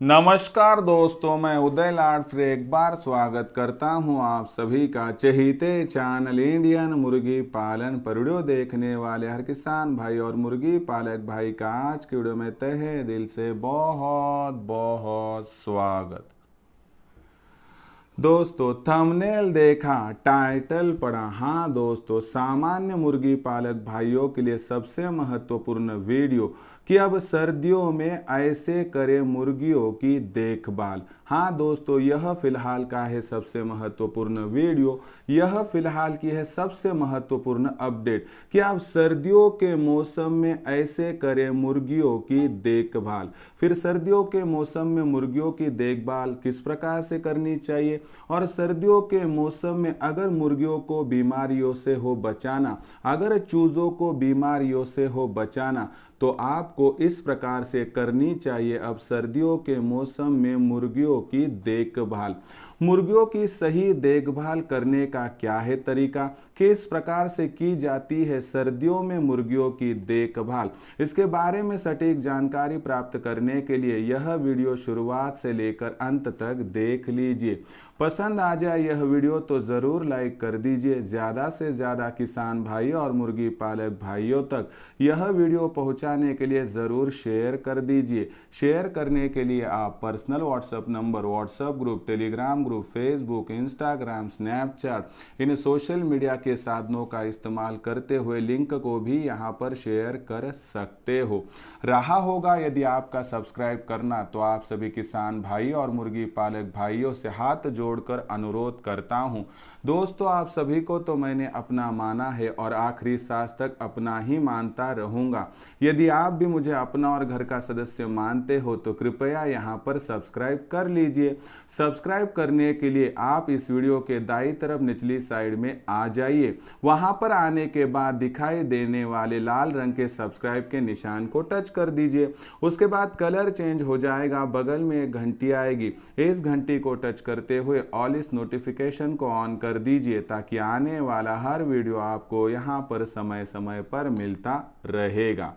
नमस्कार दोस्तों, मैं उदय लाड फिर एक बार स्वागत करता हूं आप सभी का चहेते चैनल इंडियन मुर्गी पालन पर वीडियो देखने वाले हर किसान भाई और मुर्गी पालक भाई का आज की वीडियो में तहे दिल से बहुत बहुत स्वागत। दोस्तों थंबनेल देखा, टाइटल पढ़ा। हाँ दोस्तों, सामान्य मुर्गी पालक भाइयों के लिए सबसे महत्वपूर्ण वीडियो कि अब सर्दियों में ऐसे करें मुर्गियों की देखभाल। हाँ दोस्तों, यह फिलहाल का है सबसे महत्वपूर्ण वीडियो। यह फिलहाल की है सबसे महत्वपूर्ण अपडेट कि आप सर्दियों के मौसम में ऐसे करें मुर्गियों की देखभाल। फिर सर्दियों के मौसम में मुर्गियों की देखभाल किस प्रकार से करनी चाहिए, और सर्दियों के मौसम में अगर मुर्गियों को बीमारियों से हो बचाना, अगर चूजों को बीमारियों से हो बचाना, तो आपको इस प्रकार से करनी चाहिए। अब सर्दियों के मौसम में मुर्गियों की देखभाल, मुर्गियों की सही देखभाल करने का क्या है तरीका, किस प्रकार से की जाती है सर्दियों में मुर्गियों की देखभाल, इसके बारे में सटीक जानकारी प्राप्त करने के लिए यह वीडियो शुरुआत से लेकर अंत तक देख लीजिए। पसंद आ जाए यह वीडियो तो ज़रूर लाइक कर दीजिए। ज़्यादा से ज़्यादा किसान भाई और मुर्गी पालक भाइयों तक यह वीडियो पहुंचाने के लिए ज़रूर शेयर कर दीजिए। शेयर करने के लिए आप personal WhatsApp number, WhatsApp group, Telegram group, Facebook, Instagram, Snapchat इन सोशल मीडिया के साधनों का इस्तेमाल करते हुए लिंक को भी यहाँ पर शेयर कर सकते हो। रहा होगा यदि आपका सब्सक्राइब करना, तो आप सभी किसान भाई और मुर्गी पालक भाइयों से हाथ जोड़कर अनुरोध करता हूं। दोस्तों, आप सभी को तो मैंने अपना माना है और आखिरी सांस तक अपना ही मानता रहूंगा। यदि आप भी मुझे अपना और घर का सदस्य मानते हो तो कृपया यहाँ पर सब्सक्राइब कर लीजिए। सब्सक्राइब करने के लिए आप इस वीडियो के दाईं तरफ निचली साइड में आ जाइए। वहां पर आने के बाद दिखाई देने वाले लाल रंग के सब्सक्राइब के निशान को टच कर दीजिए। उसके बाद कलर चेंज हो जाएगा, बगल में एक घंटी आएगी। इस घंटी को टच करते हुए ऑल इस नोटिफिकेशन को ऑन कर दीजिए ताकि आने वाला हर वीडियो आपको यहाँ पर समय समय पर मिलता रहेगा।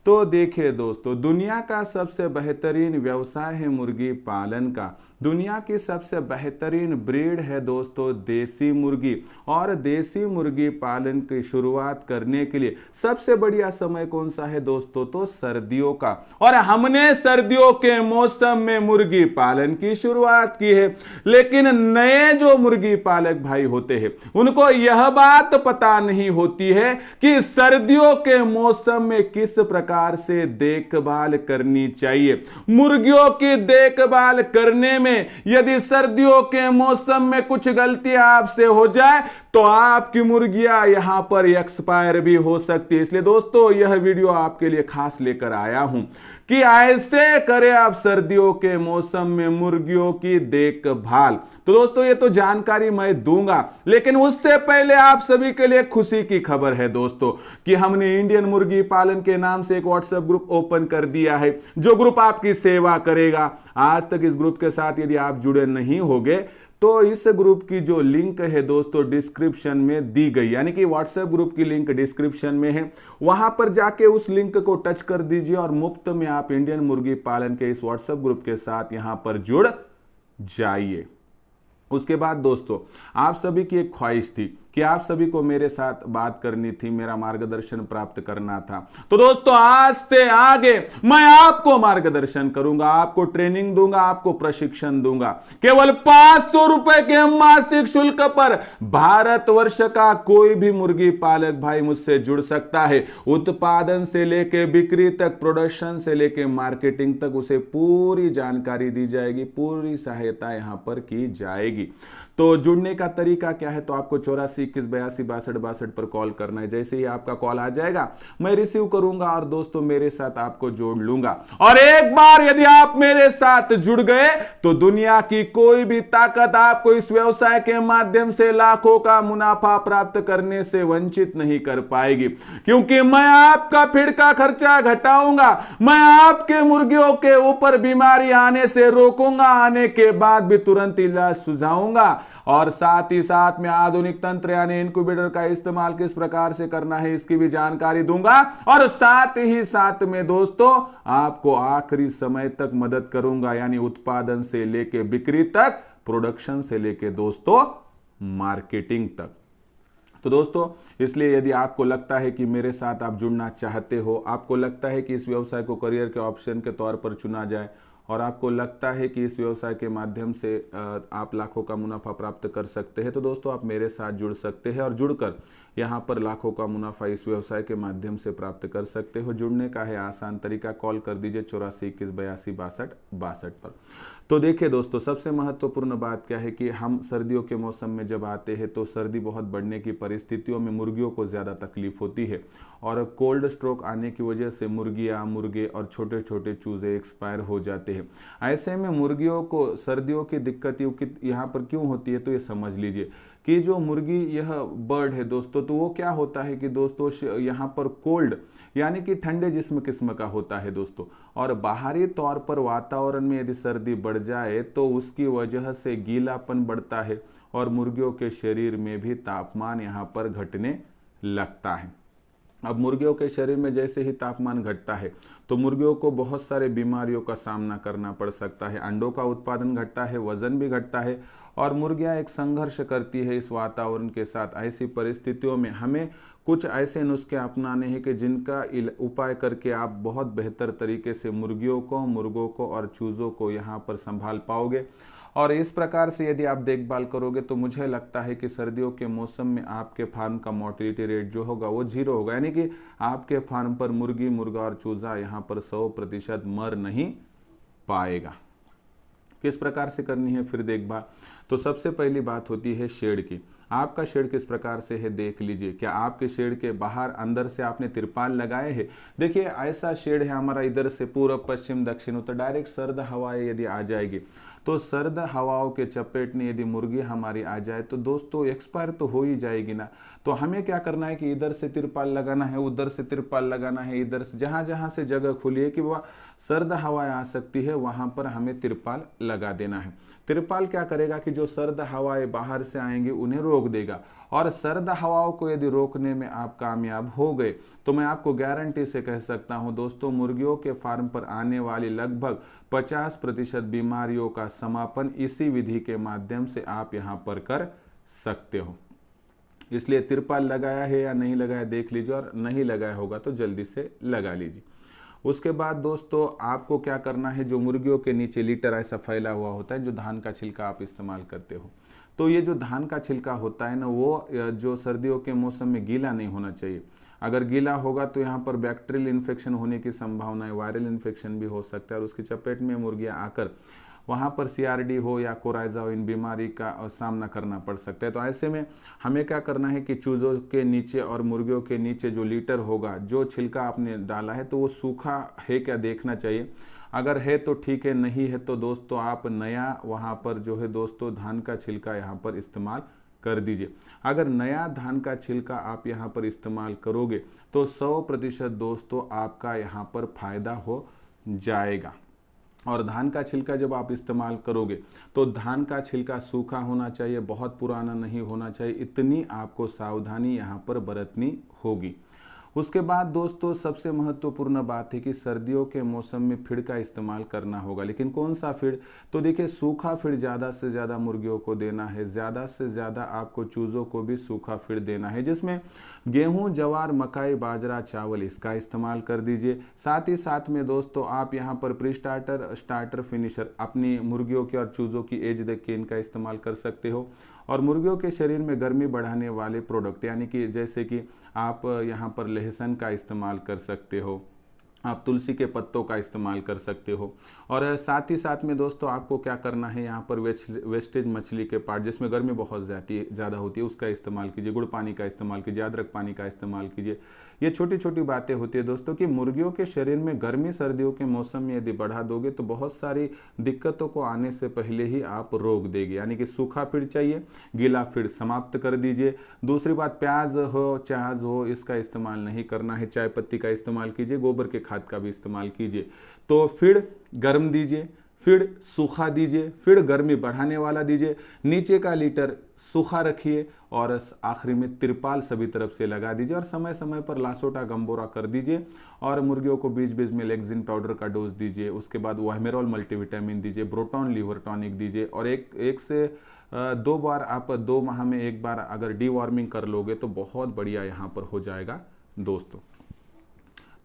तो देखिए दोस्तों, दुनिया का सबसे बेहतरीन व्यवसाय है मुर्गी पालन का। दुनिया की सबसे बेहतरीन ब्रीड है दोस्तों देसी मुर्गी, और देसी मुर्गी पालन की शुरुआत करने के लिए सबसे बढ़िया समय कौन सा है दोस्तों, तो सर्दियों का। और हमने सर्दियों के मौसम में मुर्गी पालन की शुरुआत की है। लेकिन नए जो मुर्गी पालक भाई होते हैं उनको यह बात पता नहीं होती है कि सर्दियों के मौसम में किस प्रकार से देखभाल करनी चाहिए। मुर्गियों की देखभाल करने में यदि सर्दियों के मौसम में कुछ गलतियां आपसे हो जाए तो आपकी मुर्गियां यहां पर एक्सपायर भी हो सकती है। इसलिए दोस्तों, यह वीडियो आपके लिए खास लेकर आया हूं कि ऐसे करें आप सर्दियों के मौसम में मुर्गियों की देखभाल। तो दोस्तों, ये तो जानकारी मैं दूंगा, लेकिन उससे पहले आप सभी के लिए खुशी की खबर है दोस्तों कि हमने इंडियन मुर्गी पालन के नाम से एक व्हाट्सएप ग्रुप ओपन कर दिया है, जो ग्रुप आपकी सेवा करेगा। आज तक इस ग्रुप के साथ यदि आप जुड़े नहीं होंगे तो इस ग्रुप की जो लिंक है दोस्तों डिस्क्रिप्शन में दी गई, यानी कि व्हाट्सएप ग्रुप की लिंक डिस्क्रिप्शन में है। वहां पर जाके उस लिंक को टच कर दीजिए और मुफ्त में आप इंडियन मुर्गी पालन के इस व्हाट्सएप ग्रुप के साथ यहां पर जुड़ जाइए। उसके बाद दोस्तों, आप सभी की एक ख्वाहिश थी कि आप सभी को मेरे साथ बात करनी थी, मेरा मार्गदर्शन प्राप्त करना था। तो दोस्तों, आज से आगे मैं आपको मार्गदर्शन करूंगा, आपको ट्रेनिंग दूंगा, आपको प्रशिक्षण दूंगा। केवल 500 रुपए के मासिक शुल्क पर भारतवर्ष का कोई भी मुर्गी पालक भाई मुझसे जुड़ सकता है। उत्पादन से लेके बिक्री तक, प्रोडक्शन से लेके मार्केटिंग तक उसे पूरी जानकारी दी जाएगी, पूरी सहायता यहां पर की जाएगी। तो जुड़ने का तरीका क्या है, तो आपको 84 21 82 62 62 पर कॉल करना है। जैसे ही आपका कॉल आ जाएगा मैं रिसीव करूंगा और दोस्तों मेरे साथ आपको जोड़ लूंगा। और एक बार यदि आप मेरे साथ जुड़ गए तो दुनिया की कोई भी ताकत आपको इस व्यवसाय के माध्यम से लाखों का मुनाफा प्राप्त करने से वंचित नहीं कर पाएगी, क्योंकि मैं आपका फीड का खर्चा घटाऊंगा, मैं आपके मुर्गियों के ऊपर बीमारी आने से रोकूंगा, आने के बाद भी तुरंत इलाज सुझाऊंगा, और साथ ही साथ में आधुनिक तंत्र यंत्र यानी इंक्यूबेटर का इस्तेमाल किस प्रकार से करना है इसकी भी जानकारी दूंगा, और साथ ही साथ में दोस्तों आपको आखिरी समय तक मदद करूंगा, यानी उत्पादन से लेके बिक्री तक, प्रोडक्शन से लेके दोस्तों मार्केटिंग तक। तो दोस्तों इसलिए यदि आपको लगता है कि मेरे साथ आप जुड़ना चाहते हो, आपको लगता है कि इस व्यवसाय को करियर के ऑप्शन के तौर पर चुना जाए, और आपको लगता है कि इस व्यवसाय के माध्यम से आप लाखों का मुनाफा प्राप्त कर सकते हैं, तो दोस्तों आप मेरे साथ जुड़ सकते हैं और जुड़कर यहाँ पर लाखों का मुनाफा इस व्यवसाय के माध्यम से प्राप्त कर सकते हो। जुड़ने का है आसान तरीका, कॉल कर दीजिए 8421826262 पर। तो देखिए दोस्तों, सबसे महत्वपूर्ण बात क्या है कि हम सर्दियों के मौसम में जब आते हैं तो सर्दी बहुत बढ़ने की परिस्थितियों में मुर्गियों को ज़्यादा तकलीफ होती है, और कोल्ड स्ट्रोक आने की वजह से मुर्गियाँ, मुर्गे और छोटे छोटे चूजे एक्सपायर हो जाते हैं। ऐसे में मुर्गियों को सर्दियों की दिक्कत यहाँ पर क्यों होती है, तो ये समझ लीजिए कि जो मुर्गी यह बर्ड है दोस्तों, तो वो क्या होता है कि दोस्तों यहाँ पर कोल्ड यानी कि ठंडे जिस्म किस्म का होता है दोस्तों, और बाहरी तौर पर वातावरण में यदि सर्दी बढ़ जाए तो उसकी वजह से गीलापन बढ़ता है और मुर्गियों के शरीर में भी तापमान यहाँ पर घटने लगता है। अब मुर्गियों के शरीर में जैसे ही तापमान घटता है तो मुर्गियों को बहुत सारे बीमारियों का सामना करना पड़ सकता है, अंडों का उत्पादन घटता है, वजन भी घटता है, और मुर्गियां एक संघर्ष करती है इस वातावरण के साथ। ऐसी परिस्थितियों में हमें कुछ ऐसे नुस्खे अपनाने हैं कि जिनका उपाय करके आप बहुत बेहतर तरीके से मुर्गियों को, मुर्गों को और चूज़ों को यहाँ पर संभाल पाओगे। और इस प्रकार से यदि आप देखभाल करोगे तो मुझे लगता है कि सर्दियों के मौसम में आपके फार्म का मोर्टेलिटी रेट जो होगा वो 0 होगा, यानी कि आपके फार्म पर मुर्गी, मुर्गा और चूजा यहाँ पर 100% मर नहीं पाएगा। किस प्रकार से करनी है फिर देखभाल, तो सबसे पहली बात होती है शेड की। आपका शेड किस प्रकार से है देख लीजिए। क्या आपके शेड के बाहर अंदर से आपने तिरपाल लगाए हैं? देखिए ऐसा शेड है हमारा, इधर से पूर्व, पश्चिम, दक्षिण, उत्तर, डायरेक्ट सर्द हवाएं यदि आ जाएगी तो सर्द हवाओं के चपेट में यदि मुर्गी हमारी आ जाए तो दोस्तों एक्सपायर तो हो ही जाएगी ना। तो हमें क्या करना है कि इधर से तिरपाल लगाना है, उधर से तिरपाल लगाना है, इधर से जहां जहां से जगह खुली है कि वह सर्द हवाएं आ सकती है वहां पर हमें तिरपाल लगा देना है। तिरपाल क्या करेगा कि जो सर्द हवाएं बाहर से आएंगी उन्हें रोक देगा, और सर्द हवाओं को यदि रोकने में आप कामयाब हो गए तो मैं आपको गारंटी से कह सकता हूं दोस्तों, मुर्गियों के फार्म पर आने वाली लगभग 50% बीमारियों का समापन इसी विधि के माध्यम से आप यहां पर कर सकते हो। इसलिए तिरपाल लगाया है या नहीं लगाया देख लीजिए, और नहीं लगाया होगा तो जल्दी से लगा लीजिए। उसके बाद दोस्तों आपको क्या करना है, जो मुर्गियों के नीचे लीटर ऐसा फैला हुआ होता है, जो धान का छिलका आप इस्तेमाल करते हो, तो ये जो धान का छिलका होता है ना, वो जो सर्दियों के मौसम में गीला नहीं होना चाहिए। अगर गीला होगा तो यहाँ पर बैक्टीरियल इन्फेक्शन होने की संभावना है, वायरल इन्फेक्शन भी हो सकता है, और उसकी चपेट में मुर्गियाँ आकर वहाँ पर CRD हो या कोराइजा हो, इन बीमारी का सामना करना पड़ सकता है। तो ऐसे में हमें क्या करना है कि चूज़ों के नीचे और मुर्गियों के नीचे जो लीटर होगा, जो छिलका आपने डाला है, तो वो सूखा है क्या देखना चाहिए। अगर है तो ठीक है, नहीं है तो दोस्तों आप नया वहाँ पर जो है दोस्तों धान का छिलका यहाँ पर इस्तेमाल कर दीजिए। अगर नया धान का छिलका आप यहाँ पर इस्तेमाल करोगे तो 100% दोस्तों आपका यहाँ पर फायदा हो जाएगा। और धान का छिलका जब आप इस्तेमाल करोगे तो धान का छिलका सूखा होना चाहिए, बहुत पुराना नहीं होना चाहिए, इतनी आपको सावधानी यहाँ पर बरतनी होगी। उसके बाद दोस्तों सबसे महत्वपूर्ण बात है कि सर्दियों के मौसम में फीड का इस्तेमाल करना होगा, लेकिन कौन सा फीड, तो देखिए सूखा फीड ज़्यादा से ज़्यादा मुर्गियों को देना है, ज़्यादा से ज़्यादा आपको चूज़ों को भी सूखा फीड देना है, जिसमें गेहूं, जवार, मकाई, बाजरा, चावल इसका इस्तेमाल कर दीजिए। साथ ही साथ में दोस्तों आप यहाँ पर प्री स्टार्टर, स्टार्टर, फिनिशर अपनी मुर्गियों की और चूज़ों की एज देख के इनका इस्तेमाल कर सकते हो। और मुर्गियों के शरीर में गर्मी बढ़ाने वाले प्रोडक्ट यानी कि जैसे कि आप यहाँ पर लहसुन का इस्तेमाल कर सकते हो, आप तुलसी के पत्तों का इस्तेमाल कर सकते हो। और साथ ही साथ में दोस्तों आपको क्या करना है, यहाँ पर वेस्टेज मछली के पार्ट जिसमें गर्मी बहुत ज़्यादा होती है उसका इस्तेमाल कीजिए, गुड़ पानी का इस्तेमाल कीजिए, अदरक पानी का इस्तेमाल कीजिए। ये छोटी छोटी बातें होती है दोस्तों कि मुर्गियों के शरीर में गर्मी सर्दियों के मौसम में यदि बढ़ा दोगे तो बहुत सारी दिक्कतों को आने से पहले ही आप रोक देंगे। यानी कि सूखा फीड चाहिए, गीला फीड समाप्त कर दीजिए। दूसरी बात, प्याज हो, चाज हो, इसका इस्तेमाल नहीं करना है, चाय पत्ती का इस्तेमाल कीजिए, गोबर के खाद का भी इस्तेमाल कीजिए। तो फीड गर्म दीजिए, फीड सूखा दीजिए, फीड गर्मी बढ़ाने वाला दीजिए। नीचे का लीटर सूखा रखिए और आखिरी में तिरपाल सभी तरफ से लगा दीजिए और समय समय पर लासोटा गम्बोरा कर दीजिए और मुर्गियों को बीच बीच में लेक्सिन पाउडर का डोज दीजिए। उसके बाद वाहमेरोल मल्टीविटामिन दीजिए, ब्रोटॉन लीवर टॉनिक दीजिए और एक से 2 बार आप 2 माह में 1 बार अगर डीवॉर्मिंग कर लोगे तो बहुत बढ़िया यहाँ पर हो जाएगा दोस्तों।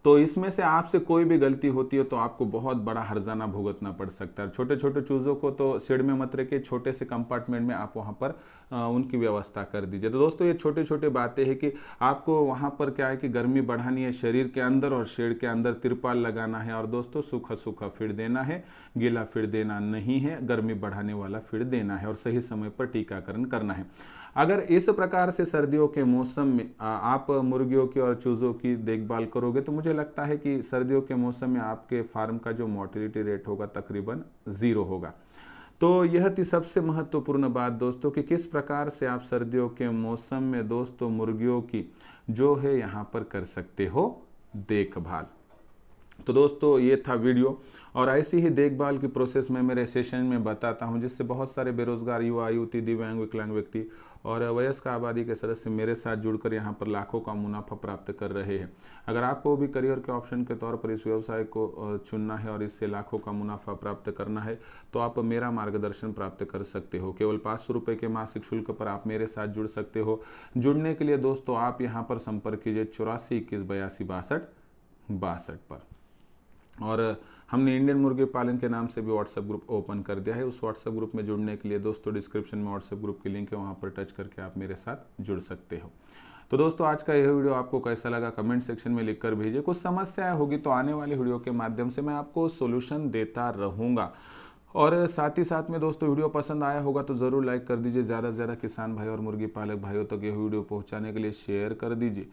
तो इसमें से आपसे कोई भी गलती होती है तो आपको बहुत बड़ा हर्जाना भुगतना पड़ सकता है। छोटे छोटे चूज़ों को तो शेड में मत रखिए, छोटे से कंपार्टमेंट में आप वहाँ पर उनकी व्यवस्था कर दीजिए। तो दोस्तों ये छोटे छोटे बातें हैं कि आपको वहाँ पर क्या है कि गर्मी बढ़ानी है शरीर के अंदर और शेड के अंदर तिरपाल लगाना है और दोस्तों सूखा सूखा फीड देना है, गीला फीड देना नहीं है, गर्मी बढ़ाने वाला फीड देना है और सही समय पर टीकाकरण करना है। अगर इस प्रकार से सर्दियों के मौसम में आप मुर्गियों की और चूज़ों की देखभाल करोगे तो मुझे लगता है कि सर्दियों के मौसम में आपके फार्म का जो मोर्टेलिटी रेट होगा तकरीबन 0 होगा। तो यह थी सबसे महत्वपूर्ण बात दोस्तों कि किस प्रकार से आप सर्दियों के मौसम में दोस्तों मुर्गियों की जो है यहाँ पर कर सकते हो देखभाल। तो दोस्तों ये था वीडियो और ऐसी ही देखभाल की प्रोसेस मैं मेरे सेशन में बताता हूं, जिससे बहुत सारे बेरोजगार युवा युवती, दिव्यांग, विकलांग व्यक्ति और वयस्क आबादी के सदस्य मेरे साथ जुड़कर यहां पर लाखों का मुनाफा प्राप्त कर रहे हैं। अगर आपको भी करियर के ऑप्शन के तौर पर इस व्यवसाय को चुनना है और इससे लाखों का मुनाफा प्राप्त करना है तो आप मेरा मार्गदर्शन प्राप्त कर सकते हो। केवल 500 रुपये के मासिक शुल्क पर आप मेरे साथ जुड़ सकते हो। जुड़ने के लिए दोस्तों आप यहाँ पर संपर्क कीजिए 84 21 82 62 पर। और हमने इंडियन मुर्गी पालन के नाम से भी व्हाट्सएप ग्रुप ओपन कर दिया है। उस व्हाट्सएप ग्रुप में जुड़ने के लिए दोस्तों डिस्क्रिप्शन में व्हाट्सएप ग्रुप की लिंक है, वहां पर टच करके आप मेरे साथ जुड़ सकते हो। तो दोस्तों आज का यह वीडियो आपको कैसा लगा कमेंट सेक्शन में लिखकर भेजिए। कुछ समस्याएं होगी तो आने वाली वीडियो के माध्यम से मैं आपको सोल्यूशन देता रहूँगा। और साथ ही साथ में दोस्तों वीडियो पसंद आया होगा तो ज़रूर लाइक कर दीजिए। ज़्यादा से ज़्यादा किसान भाई और मुर्गी पालक भाइयों तक यह वीडियो पहुँचाने के लिए शेयर कर दीजिए।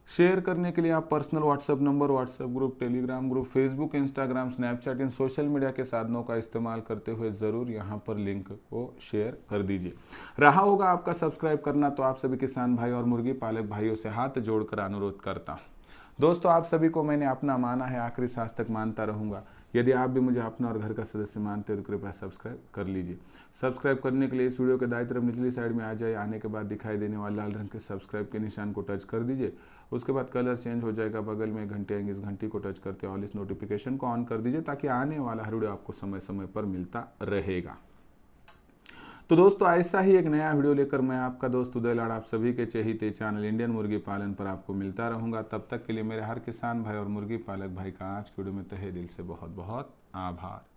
शेयर करने के लिए आप personal WhatsApp number, WhatsApp group, Telegram group, Facebook, Instagram, Snapchat इन सोशल मीडिया के साधनों का इस्तेमाल करते हुए ज़रूर यहाँ पर लिंक को शेयर कर दीजिए। रहा होगा आपका सब्सक्राइब करना तो आप सभी किसान भाई और मुर्गी पालक भाइयों से हाथ जोड़कर अनुरोध करता हूँ। दोस्तों आप सभी को मैंने अपना माना है, आखिरी सांस तक मानता रहूँगा। यदि आप भी मुझे अपना और घर का सदस्य मानते हो तो कृपया सब्सक्राइब कर लीजिए। सब्सक्राइब करने के लिए इस वीडियो के दाईं तरफ निचली साइड में आ जाए, आने के बाद दिखाई देने वाले लाल रंग के सब्सक्राइब के निशान को टच कर दीजिए। उसके बाद कलर चेंज हो जाएगा, बगल में घंटी आएंगे, इस घंटी को टच करते ऑल इस नोटिफिकेशन को ऑन कर दीजिए ताकि आने वाला हर वीडियो आपको समय समय पर मिलता रहेगा। तो दोस्तों ऐसा ही एक नया वीडियो लेकर मैं आपका दोस्त उदय लाड़ आप सभी के चहेते चैनल इंडियन मुर्गी पालन पर आपको मिलता रहूंगा। तब तक के लिए मेरे हर किसान भाई और मुर्गी पालक भाई का आज की वीडियो में तहे दिल से बहुत बहुत आभार।